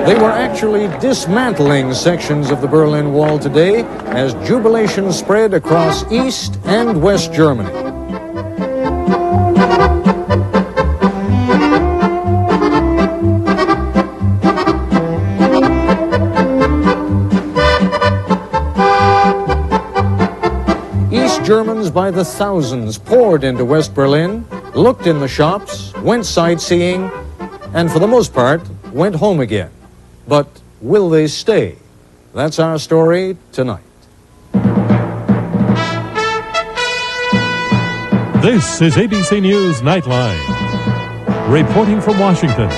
They were actually dismantling sections of the Berlin Wall today as jubilation spread across East and West Germany. East Germans by the thousands poured into West Berlin, looked in the shops, went sightseeing, and for the most part, went home again. But will they stay? That's our story tonight. This is ABC News Nightline. Reporting from Washington,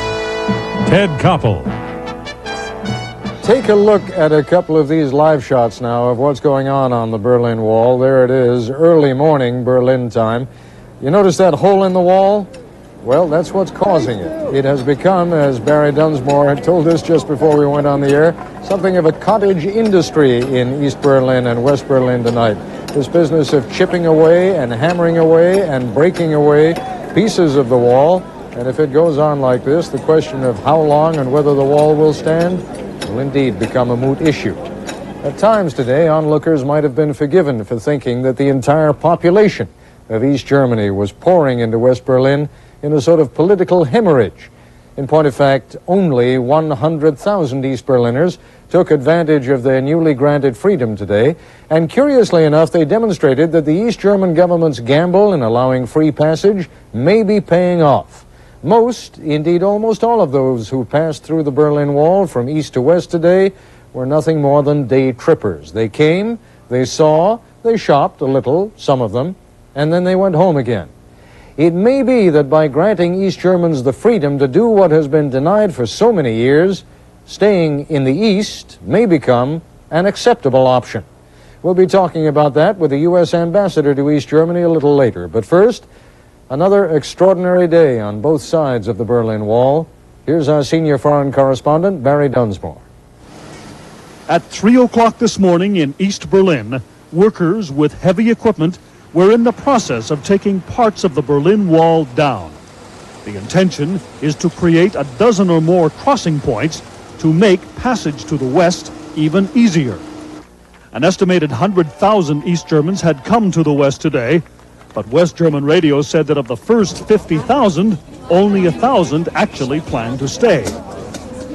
Ted Koppel. Take a look at a couple of these live shots now of what's going on the Berlin Wall. There it is, early morning Berlin time. You notice that hole in the wall? Well, that's what's causing it. It has become, as Barry Dunsmore had told us just before we went on the air, something of a cottage industry in East Berlin and West Berlin tonight. This business of chipping away and hammering away and breaking away pieces of the wall. And if it goes on like this, the question of how long and whether the wall will stand will indeed become a moot issue. At times today, onlookers might have been forgiven for thinking that the entire population of East Germany was pouring into West Berlin in a sort of political hemorrhage. In point of fact, only 100,000 East Berliners took advantage of their newly granted freedom today, and curiously enough, they demonstrated that the East German government's gamble in allowing free passage may be paying off. Most, indeed almost all of those who passed through the Berlin Wall from east to west today were nothing more than day trippers. They came, they saw, they shopped a little, some of them, and then they went home again. It may be that by granting East Germans the freedom to do what has been denied for so many years, staying in the East may become an acceptable option. We'll be talking about that with the U.S. Ambassador to East Germany a little later. But first, another extraordinary day on both sides of the Berlin Wall. Here's our senior foreign correspondent, Barry Dunsmore. At 3 o'clock this morning in East Berlin, workers with heavy equipment were in the process of taking parts of the Berlin Wall down. The intention is to create a dozen or more crossing points to make passage to the west even easier. An estimated 100,000 East Germans had come to the west today, but West German radio said that of the first 50,000, only 1,000 actually plan to stay.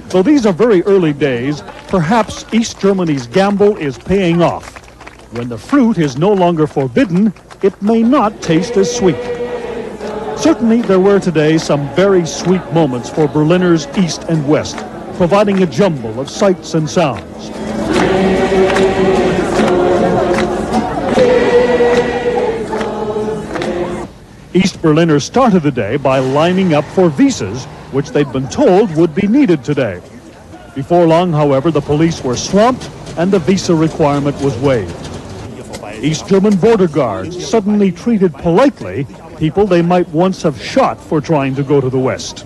Though these are very early days, perhaps East Germany's gamble is paying off. When the fruit is no longer forbidden, it may not taste as sweet. Certainly, there were today some very sweet moments for Berliners east and west, providing a jumble of sights and sounds. East Berliners started the day by lining up for visas, which they'd been told would be needed today. Before long, however, the police were swamped and the visa requirement was waived. East German border guards suddenly treated politely people they might once have shot for trying to go to the west.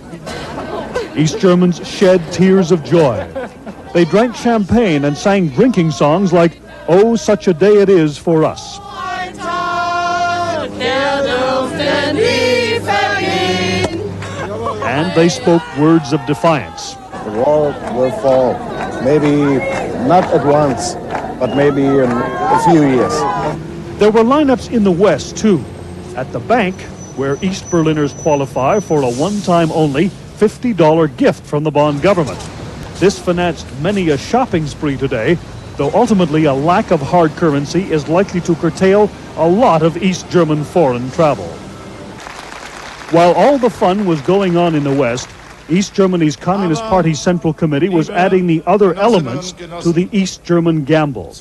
East Germans shed tears of joy. They drank champagne and sang drinking songs like, "Oh, such a day it is for us." And they spoke words of defiance. The wall will fall, maybe not at once, but maybe in a few years. There were lineups in the west, too. At the bank, where East Berliners qualify for a one-time only $50 gift from the Bonn government. This financed many a shopping spree today, though ultimately a lack of hard currency is likely to curtail a lot of East German foreign travel. While all the fun was going on in the West, East Germany's Communist Party Central Committee was adding the other elements to the East German gamble.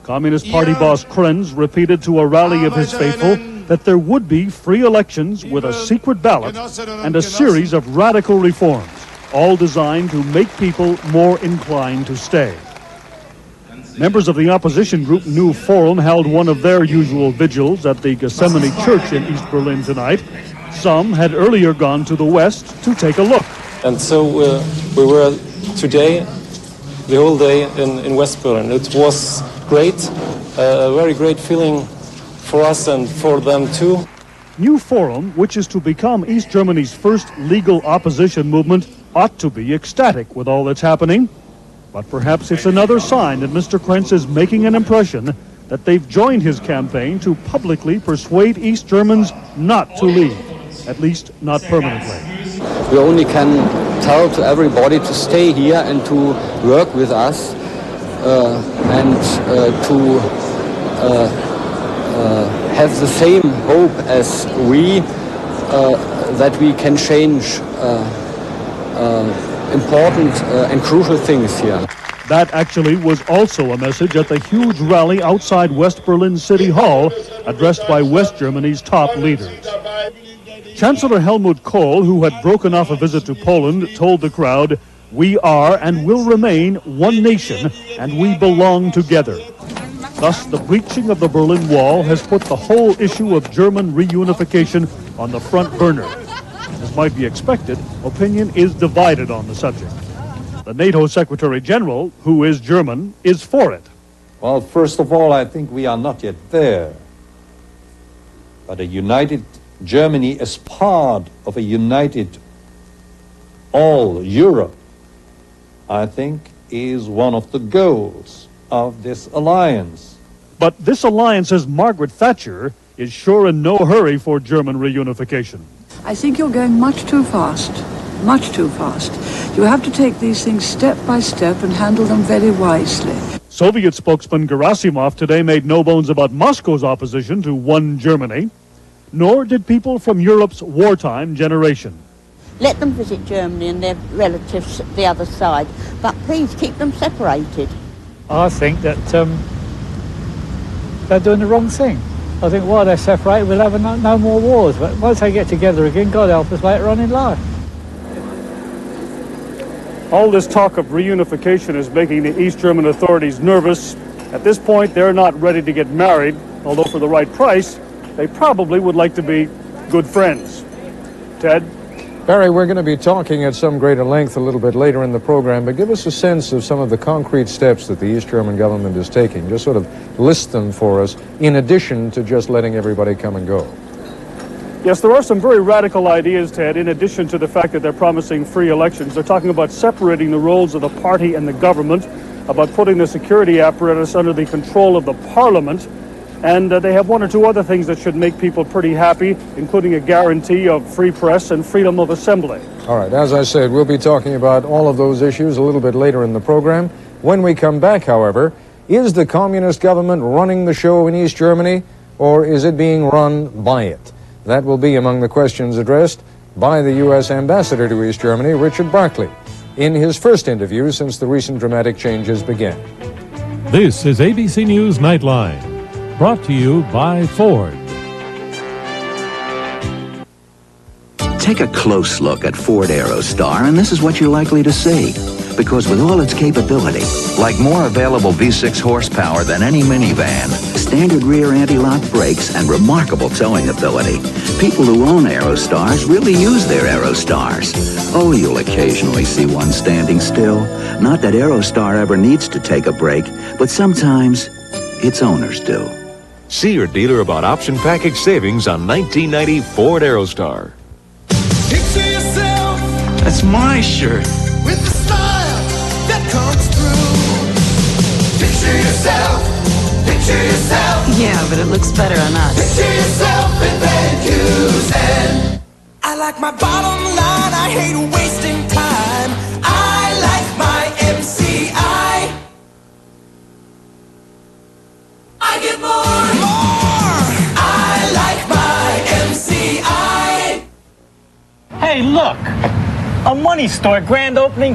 Communist Party boss Krenz repeated to a rally of his faithful that there would be free elections with a secret ballot and a series of radical reforms, all designed to make people more inclined to stay. Members of the opposition group New Forum held one of their usual vigils at the Gethsemane Church in East Berlin tonight. Some had earlier gone to the west to take a look. And so we were today, the whole day in West Berlin. It was great, a very great feeling for us and for them too. New Forum, which is to become East Germany's first legal opposition movement, ought to be ecstatic with all that's happening. But perhaps it's another sign that Mr. Krentz is making an impression that they've joined his campaign to publicly persuade East Germans not to leave, at least not permanently. We only can tell to everybody to stay here and to work with us and to have the same hope as we, that we can change important and crucial things here. That actually was also a message at the huge rally outside West Berlin City Hall, addressed by West Germany's top leaders. Chancellor Helmut Kohl, who had broken off a visit to Poland, told the crowd, "We are and will remain one nation, and we belong together." Thus, the breaching of the Berlin Wall has put the whole issue of German reunification on the front burner. As might be expected, opinion is divided on the subject. The NATO Secretary General, who is German, is for it. Well, first of all, I think we are not yet there. But a united Germany as part of a united all Europe, I think, is one of the goals of this alliance. But this alliance, as Margaret Thatcher, is sure in no hurry for German reunification. I think you're going much too fast. Much too fast. You have to take these things step by step and handle them very wisely. Soviet spokesman Gerasimov today made no bones about Moscow's opposition to one Germany, nor did people from Europe's wartime generation. Let them visit Germany and their relatives the other side, but please keep them separated. I think that they're doing the wrong thing. I think while they're separated, we'll have no more wars. But once they get together again, God help us later on in life. All this talk of reunification is making the East German authorities nervous. At this point, they're not ready to get married, although for the right price, they probably would like to be good friends. Ted? Barry, we're going to be talking at some greater length a little bit later in the program, but give us a sense of some of the concrete steps that the East German government is taking. Just sort of list them for us, in addition to just letting everybody come and go. Yes, there are some very radical ideas, Ted, in addition to the fact that they're promising free elections. They're talking about separating the roles of the party and the government, about putting the security apparatus under the control of the parliament, and they have one or two other things that should make people pretty happy, including a guarantee of free press and freedom of assembly. All right, as I said, we'll be talking about all of those issues a little bit later in the program. When we come back, however, is the communist government running the show in East Germany, or is it being run by it? That will be among the questions addressed by the U.S. Ambassador to East Germany, Richard Barkley, in his first interview since the recent dramatic changes began. This is ABC News Nightline, brought to you by Ford. Take a close look at Ford Aerostar, and this is what you're likely to see. Because with all its capability, like more available V6 horsepower than any minivan, standard rear anti-lock brakes, and remarkable towing ability, people who own Aerostars really use their Aerostars. Oh, you'll occasionally see one standing still. Not that Aerostar ever needs to take a break, but sometimes its owners do. See your dealer about option package savings on 1990 Ford Aerostar. Picture yourself. That's my shirt. With the style that comes through. Picture yourself. Picture yourself. Yeah, but it looks better on us. Picture yourself in Van Heusen. I like my bottom line. I hate wasting time. I like my MCI. I get more. I like my MCI. Hey, look. A money store grand opening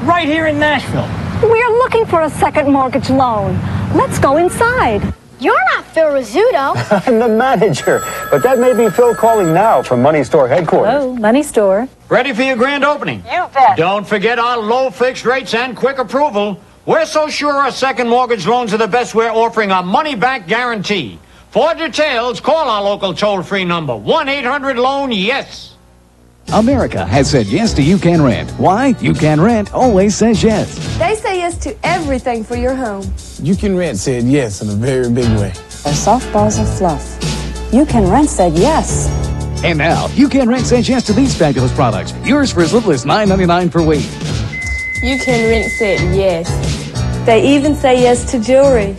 right here in Nashville. We're looking for a second mortgage loan. Let's go inside. You're not Phil Rizzuto. I'm the manager. But that may be Phil calling now from Money Store headquarters. Hello, Money Store. Ready for your grand opening? You bet. Don't forget our low fixed rates and quick approval. We're so sure our second mortgage loans are the best, we're offering a money-back guarantee. For details, call our local toll-free number, 1-800-LOAN-YES. America has said yes to You Can Rent. Why? You Can Rent always says yes. They say yes to everything for your home. You Can Rent said yes in a very big way. Our soft balls of fluff. You Can Rent said yes. And now, You Can Rent says yes to these fabulous products. Yours for as little as $9.99 per week. You Can Rent said yes. They even say yes to jewelry.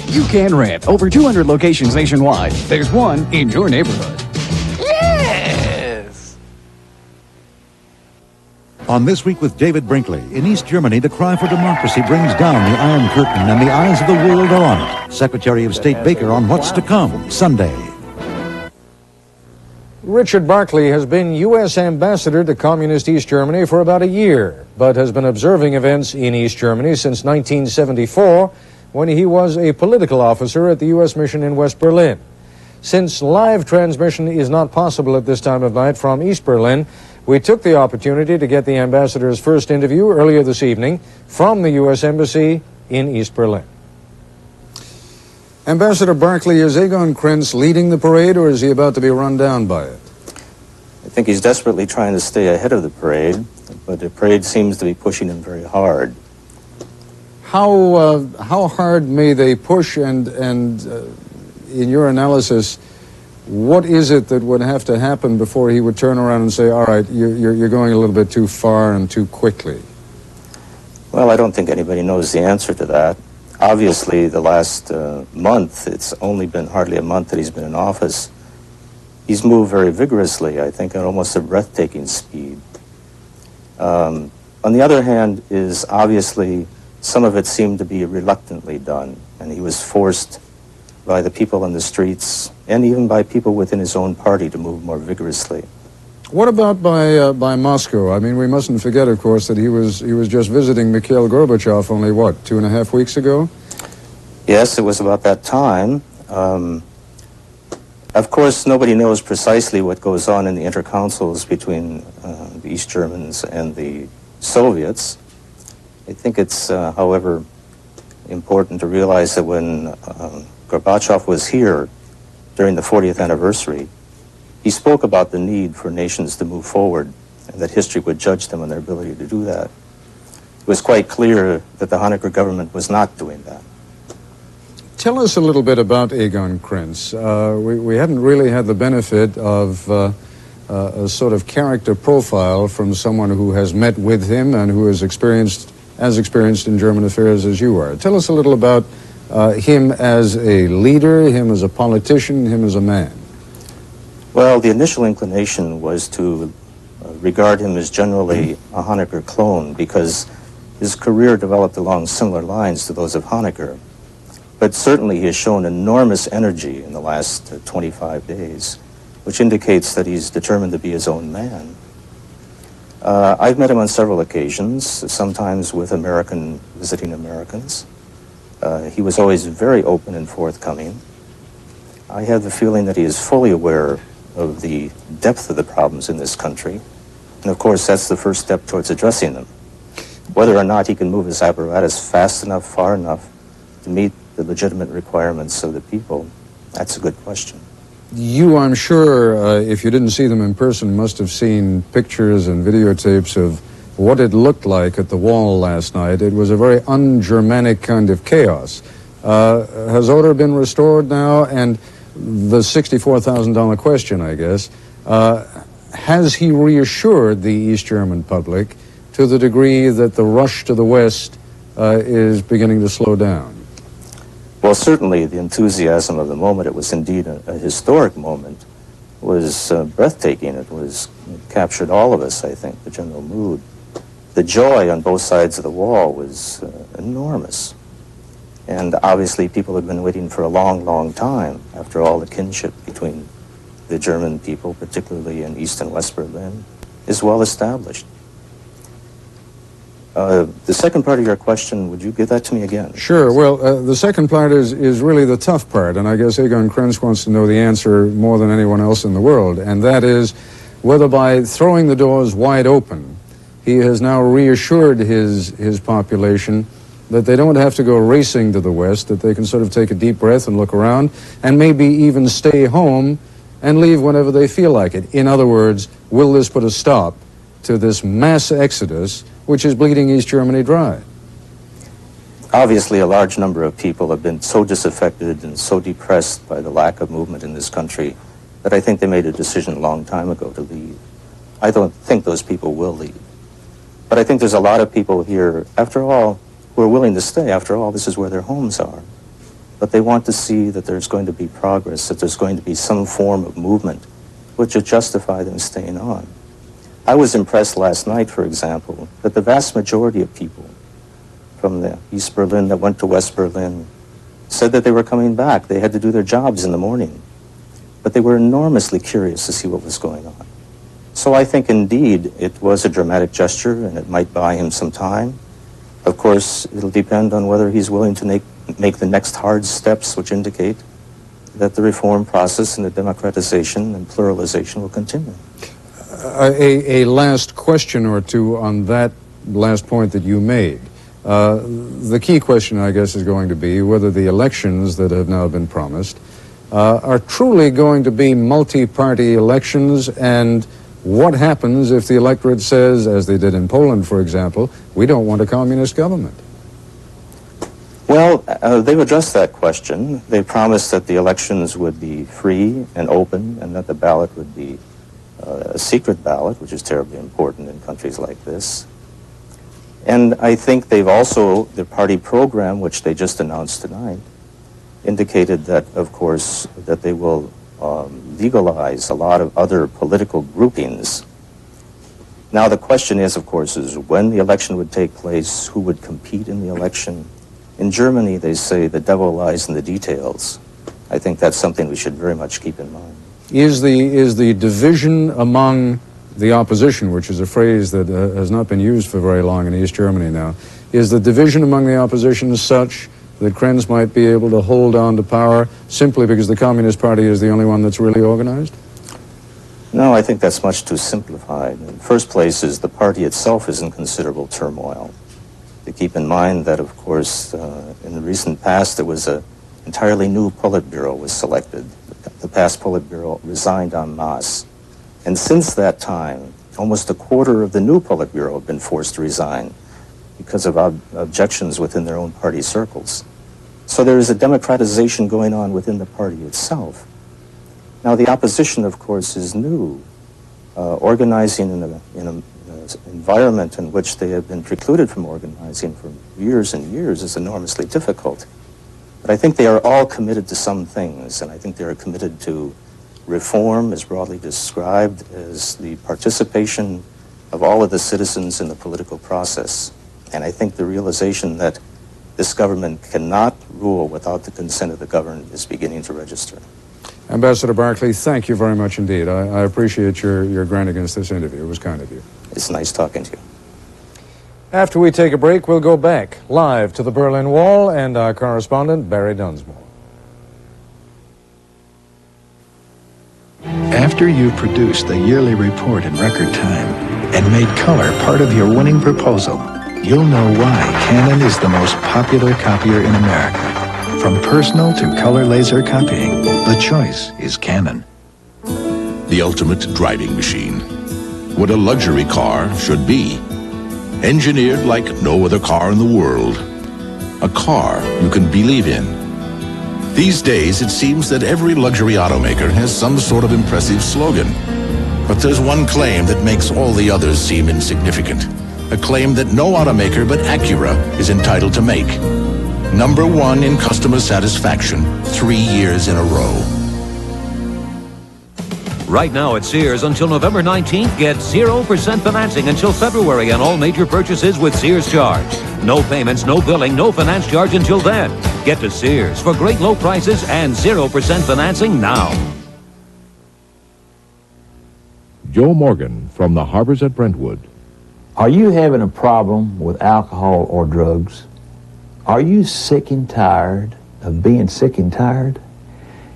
You Can Rent. Over 200 locations nationwide. There's one in your neighborhood. Yes! On This Week with David Brinkley, in East Germany, the cry for democracy brings down the Iron Curtain and the eyes of the world are on it. Secretary of State Baker on what's to come Sunday. Richard Barclay has been U.S. ambassador to Communist East Germany for about a year, but has been observing events in East Germany since 1974, when he was a political officer at the U.S. mission in West Berlin. Since live transmission is not possible at this time of night from East Berlin, we took the opportunity to get the ambassador's first interview earlier this evening from the U.S. Embassy in East Berlin. Ambassador Barclay, is Egon Krenz leading the parade, or is he about to be run down by it? I think he's desperately trying to stay ahead of the parade, but the parade seems to be pushing him very hard. How hard may they push, and in your analysis, what is it that would have to happen before he would turn around and say, all right, you're going a little bit too far and too quickly? Well, I don't think anybody knows the answer to that. Obviously, the last month, it's only been hardly a month that he's been in office. He's moved very vigorously, I think, at almost a breathtaking speed. On the other hand, is obviously some of it seemed to be reluctantly done, and he was forced by the people on the streets and even by people within his own party to move more vigorously. What about by Moscow? I mean, we mustn't forget, of course, that he was just visiting Mikhail Gorbachev only, what, 2.5 weeks ago? Yes, it was about that time. Of course, nobody knows precisely what goes on in the intercouncils between the East Germans and the Soviets. I think it's, however, important to realize that when Gorbachev was here during the 40th anniversary, he spoke about the need for nations to move forward and that history would judge them on their ability to do that. It was quite clear that the Honecker government was not doing that. Tell us a little bit about Egon Krenz. We haven't really had the benefit of a sort of character profile from someone who has met with him and who is as experienced in German affairs as you are. Tell us a little about him as a leader, him as a politician, him as a man. Well, the initial inclination was to regard him as generally a Honecker clone because his career developed along similar lines to those of Honecker. But certainly he has shown enormous energy in the last 25 days, which indicates that he's determined to be his own man. I've met him on several occasions, sometimes with visiting Americans. He was always very open and forthcoming. I have the feeling that he is fully aware of the depth of the problems in this country. And of course, that's the first step towards addressing them. Whether or not he can move his apparatus fast enough, far enough to meet the legitimate requirements of the people, that's a good question. You, I'm sure, if you didn't see them in person, must have seen pictures and videotapes of what it looked like at the wall last night. It was a very un-Germanic kind of chaos. Has order been restored now? And the $64,000 question, I guess, has he reassured the East German public to the degree that the rush to the West is beginning to slow down? Well, certainly the enthusiasm of the moment, it was indeed a historic moment, was breathtaking. It captured all of us, I think, the general mood. The joy on both sides of the wall was enormous. And obviously people had been waiting for a long, long time. After all, the kinship between the German people, particularly in East and West Berlin, is well established. The second part of your question, would you give that to me again? Sure. Well, the second part is really the tough part, and I guess Egon Krenz wants to know the answer more than anyone else in the world, and that is whether by throwing the doors wide open, he has now reassured his population that they don't have to go racing to the West, that they can sort of take a deep breath and look around, and maybe even stay home and leave whenever they feel like it. In other words, will this put a stop to this mass exodus which is bleeding East Germany dry? Obviously, a large number of people have been so disaffected and so depressed by the lack of movement in this country But I think they made a decision a long time ago to leave. I don't think those people will leave. But I think there's a lot of people here, after all, who are willing to stay. After all, this is where their homes are. But they want to see that there's going to be progress, that there's going to be some form of movement which would justify them staying on. I was impressed last night, for example, that the vast majority of people from the East Berlin that went to West Berlin said that they were coming back. They had to do their jobs in the morning. But they were enormously curious to see what was going on. So I think indeed it was a dramatic gesture and it might buy him some time. Of course, it'll depend on whether he's willing to make the next hard steps which indicate that the reform process and the democratization and pluralization will continue. A last question or two on that last point that you made. The key question, I guess, is going to be whether the elections that have now been promised are truly going to be multi-party elections, and what happens if the electorate says, as they did in Poland, for example, we don't want a communist government? Well, they've addressed that question. They promised that the elections would be free and open and that the ballot would be a secret ballot, which is terribly important in countries like this. And I think they've also, the party program, which they just announced tonight, indicated that, of course, that they will legalize a lot of other political groupings. Now, the question is, of course, is when the election would take place, who would compete in the election. In Germany, they say the devil lies in the details. I think that's something we should very much keep in mind. Is the division among the opposition, which is a phrase that has not been used for very long in East Germany now, is the division among the opposition such that Krenz might be able to hold on to power simply because the Communist Party is the only one that's really organized? No, I think that's much too simplified. In the first place is the party itself is in considerable turmoil. To keep in mind that, of course, in the recent past, there was an entirely new Politburo was selected. The past Politburo resigned en masse. And since that time, almost a quarter of the new Politburo have been forced to resign because of objections within their own party circles. So there is a democratization going on within the party itself. Now, the opposition, of course, is new. Organizing in an environment in which they have been precluded from organizing for years and years is enormously difficult. But I think they are all committed to some things, and I think they are committed to reform, as broadly described, as the participation of all of the citizens in the political process. And I think the realization that this government cannot rule without the consent of the governed is beginning to register. Ambassador Barclay, thank you very much indeed. I appreciate your granting us this interview. It was kind of you. It's nice talking to you. After we take a break, we'll go back live to the Berlin Wall and our correspondent, Barry Dunsmore. After you've produced the yearly report in record time and made color part of your winning proposal, you'll know why Canon is the most popular copier in America. From personal to color laser copying, the choice is Canon. The ultimate driving machine. What a luxury car should be. Engineered like no other car in the world. A car you can believe in. These days, it seems that every luxury automaker has some sort of impressive slogan. But there's one claim that makes all the others seem insignificant. A claim that no automaker but Acura is entitled to make. #1 in customer satisfaction, 3 years in a row. Right now at Sears, until November 19th, get 0% financing until February on all major purchases with Sears Charge. No payments, no billing, no finance charge until then. Get to Sears for great low prices and 0% financing now. Joe Morgan from the Harbors at Brentwood. Are you having a problem with alcohol or drugs? Are you sick and tired of being sick and tired?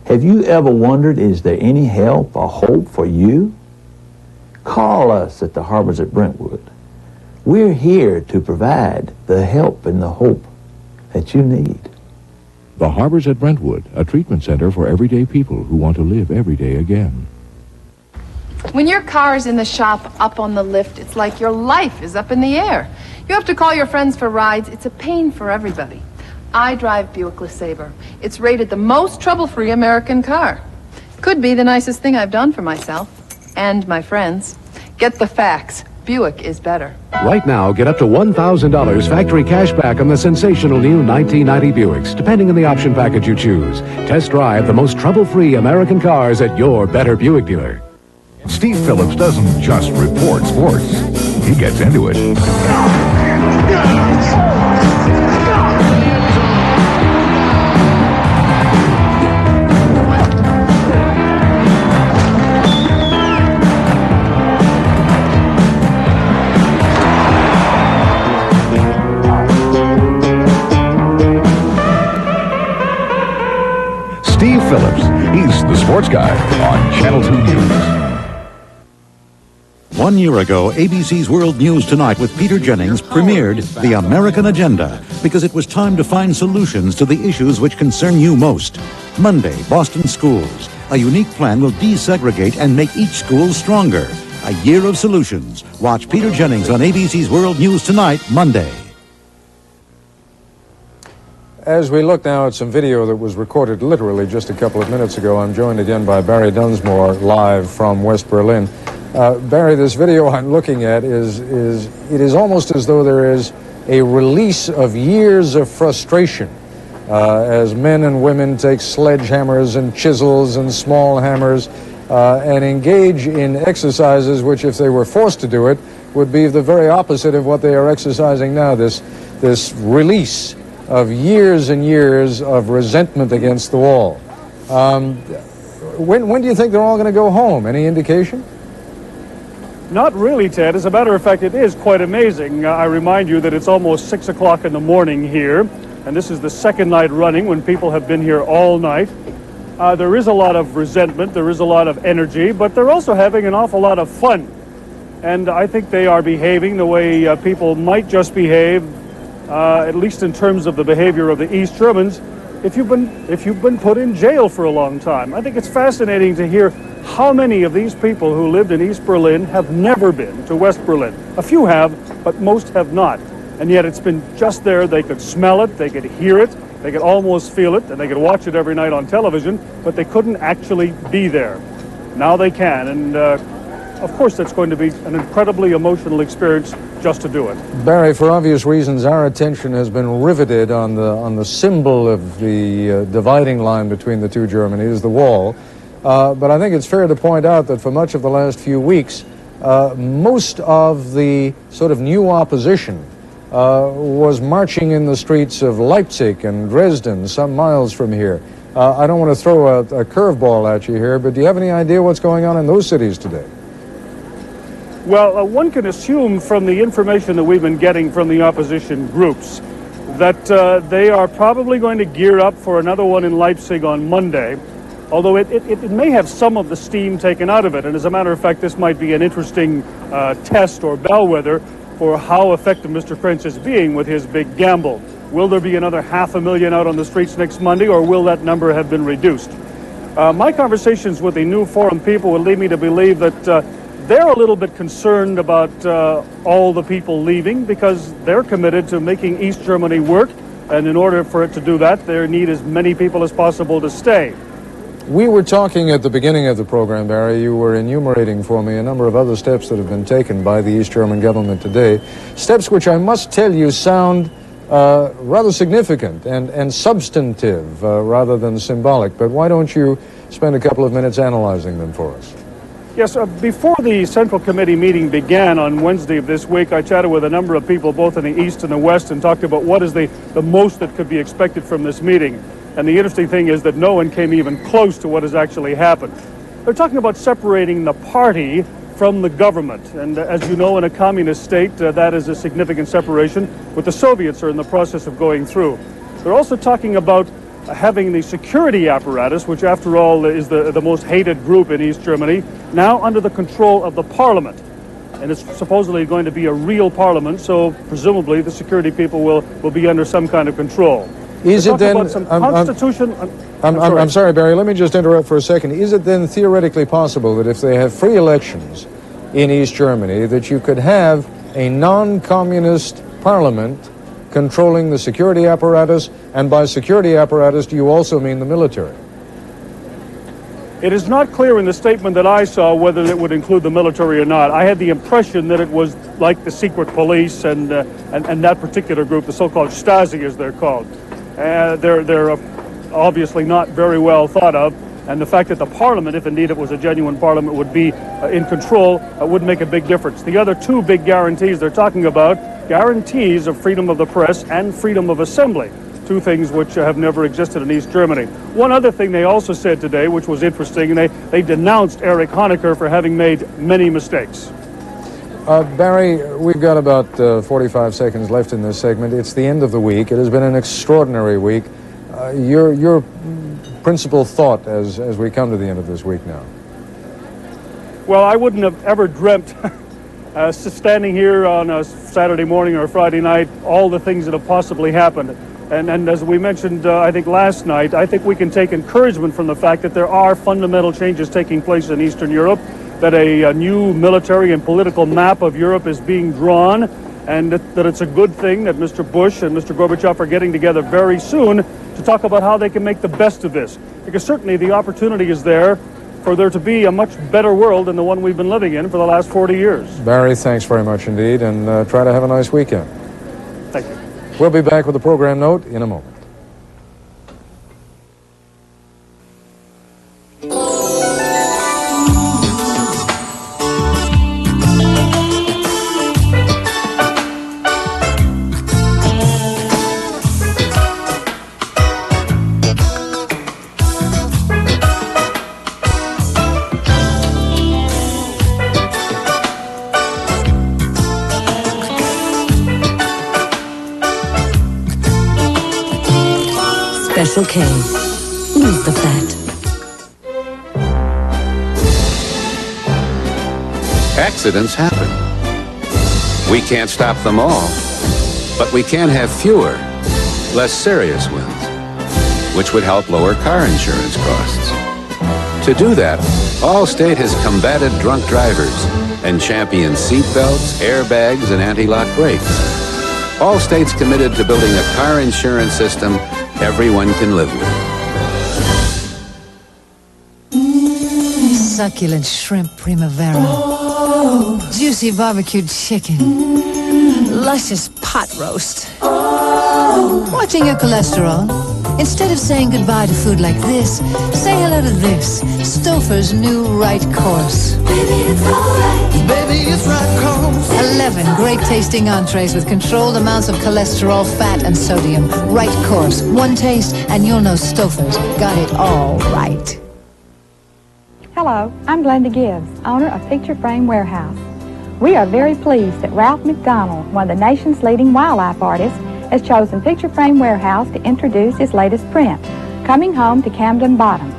Have you ever wondered, is there any help or hope for you? Call us at the Harbors at Brentwood. We're here to provide the help and the hope that you need. The Harbors at Brentwood, a treatment center for everyday people who want to live every day again. When your car is in the shop up on the lift, it's like your life is up in the air. You have to call your friends for rides. It's a pain for everybody. I drive Buick LeSabre. It's rated the most trouble-free American car. Could be the nicest thing I've done for myself and my friends. Get the facts. Buick is better. Right now, get up to $1,000 factory cash back on the sensational new 1990 Buicks, depending on the option package you choose. Test drive the most trouble-free American cars at your Better Buick dealer. Steve Phillips doesn't just report sports. He gets into it. Steve Phillips, he's the sports guy on Channel 2 News. 1 year ago, ABC's World News Tonight with Peter Jennings premiered The American Agenda because it was time to find solutions to the issues which concern you most. Monday, Boston schools. A unique plan will desegregate and make each school stronger. A year of solutions. Watch Peter Jennings on ABC's World News Tonight, Monday. As we look now at some video that was recorded literally just a couple of minutes ago, I'm joined again by Barry Dunsmore live from West Berlin. Barry, this video I'm looking at it is almost as though there is a release of years of frustration as men and women take sledgehammers and chisels and small hammers and engage in exercises which, if they were forced to do it, would be the very opposite of what they are exercising now, this release of years and years of resentment against the wall. When do you think they're all going to go home? Any indication? Not really, Ted. As a matter of fact, it is quite amazing. I remind you that it's almost 6 o'clock in the morning here, and this is the second night running when people have been here all night. There is a lot of resentment, there is a lot of energy, but they're also having an awful lot of fun. And I think they are behaving the way people might just behave, at least in terms of the behavior of the East Germans, if you've been put in jail for a long time. I think it's fascinating to hear how many of these people who lived in East Berlin have never been to West Berlin. A few have, but most have not. And yet it's been just there. They could smell it, they could hear it, they could almost feel it, and they could watch it every night on television, but they couldn't actually be there. Now they can, and of course that's going to be an incredibly emotional experience just to do it. Barry, for obvious reasons, our attention has been riveted on the symbol of the dividing line between the two Germanys, the wall. But I think it's fair to point out that for much of the last few weeks, most of the sort of new opposition was marching in the streets of Leipzig and Dresden, some miles from here. I don't want to throw a curveball at you here, but do you have any idea what's going on in those cities today? Well, one can assume from the information that we've been getting from the opposition groups that they are probably going to gear up for another one in Leipzig on Monday, although it may have some of the steam taken out of it. And as a matter of fact, this might be an interesting test or bellwether for how effective Mr. Krenz is being with his big gamble. Will there be another 500,000 out on the streets next Monday, or will that number have been reduced? My conversations with the New Forum people would lead me to believe that they're a little bit concerned about all the people leaving because they're committed to making East Germany work, and in order for it to do that, they need as many people as possible to stay. We were talking at the beginning of the program, Barry. You were enumerating for me a number of other steps that have been taken by the East German government today, steps which I must tell you sound rather significant and substantive rather than symbolic. But why don't you spend a couple of minutes analyzing them for us? Yes, before the Central Committee meeting began on Wednesday of this week, I chatted with a number of people both in the East and the West and talked about what is the most that could be expected from this meeting. And the interesting thing is that no one came even close to what has actually happened. They're talking about separating the party from the government. And as you know, in a communist state, that is a significant separation, what the Soviets are in the process of going through. They're also talking about having the security apparatus, which after all is the most hated group in East Germany, now under the control of the parliament. And it's supposedly going to be a real parliament, so presumably the security people will be under some kind of control. Is it then... I'm sorry, Barry, let me just interrupt for a second. Is it then theoretically possible that if they have free elections in East Germany, that you could have a non-communist parliament controlling the security apparatus, and by security apparatus do you also mean the military? It is not clear in the statement that I saw whether it would include the military or not. I had the impression that it was like the secret police and that particular group, the so-called Stasi, as they're called. They're obviously not very well thought of, and the fact that the parliament, if indeed it was a genuine parliament, would be in control would make a big difference. The other two big guarantees they're talking about, guarantees of freedom of the press and freedom of assembly. Two things which have never existed in East Germany. One other thing they also said today, which was interesting, and they denounced Erich Honecker for having made many mistakes. Barry, we've got about 45 seconds left in this segment. It's the end of the week. It has been an extraordinary week. Your principal thought as we come to the end of this week now? Well, I wouldn't have ever dreamt standing here on a Saturday morning or a Friday night, all the things that have possibly happened. And as we mentioned, I think last night, I think we can take encouragement from the fact that there are fundamental changes taking place in Eastern Europe, that a new military and political map of Europe is being drawn, and that it's a good thing that Mr. Bush and Mr. Gorbachev are getting together very soon to talk about how they can make the best of this. Because certainly the opportunity is there for there to be a much better world than the one we've been living in for the last 40 years. Barry, thanks very much indeed, and try to have a nice weekend. Thank you. We'll be back with a program note in a moment. Special K. Lose the fat. Accidents happen. We can't stop them all, but we can have fewer, less serious ones, which would help lower car insurance costs. To do that, Allstate has combated drunk drivers and championed seatbelts, airbags, and anti-lock brakes. Allstate's committed to building a car insurance system everyone can live with. Succulent shrimp primavera. Juicy barbecued chicken. Luscious pot roast. Watching your cholesterol? Instead of saying goodbye to food like this, say hello to this. Stouffer's new right course. Baby, it's alright. Baby, it's right course. 11 great-tasting entrees with controlled amounts of cholesterol, fat, and sodium. Right course. One taste, and you'll know Stouffer's got it all right. Hello, I'm Glenda Gibbs, owner of Picture Frame Warehouse. We are very pleased that Ralph McDonald, one of the nation's leading wildlife artists, has chosen Picture Frame Warehouse to introduce his latest print, Coming Home to Camden Bottom.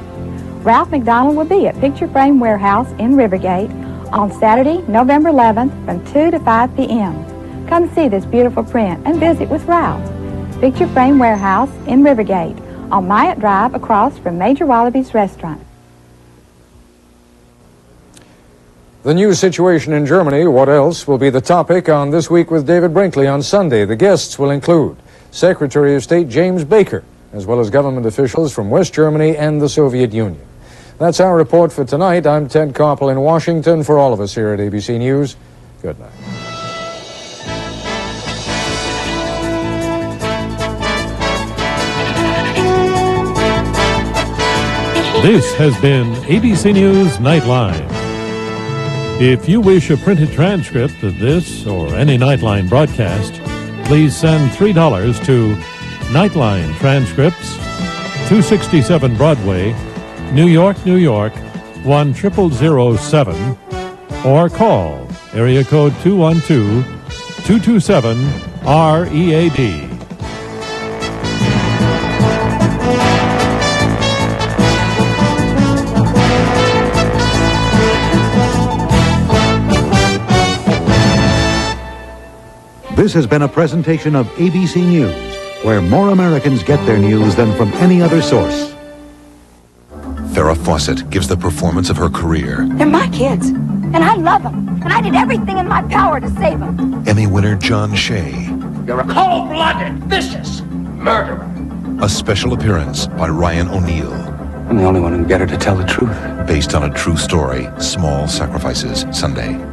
Ralph McDonald will be at Picture Frame Warehouse in Rivergate on Saturday, November 11th from 2 to 5 p.m. Come see this beautiful print and visit with Ralph. Picture Frame Warehouse in Rivergate on Myatt Drive across from Major Wallaby's Restaurant. The new situation in Germany, what else, will be the topic on This Week with David Brinkley on Sunday. The guests will include Secretary of State James Baker, as well as government officials from West Germany and the Soviet Union. That's our report for tonight. I'm Ted Koppel in Washington. For all of us here at ABC News, good night. This has been ABC News Nightline. If you wish a printed transcript of this or any Nightline broadcast, please send $3 to Nightline Transcripts, 267 Broadway, New York, New York, 10007, or call area code 212-227-READ. This has been a presentation of ABC News, where more Americans get their news than from any other source. Farrah Fawcett gives the performance of her career. They're my kids, and I love them, and I did everything in my power to save them. Emmy winner John Shea. You're a cold-blooded, vicious murderer. A special appearance by Ryan O'Neal. I'm the only one who can get her to tell the truth. Based on a true story, Small Sacrifices, Sunday.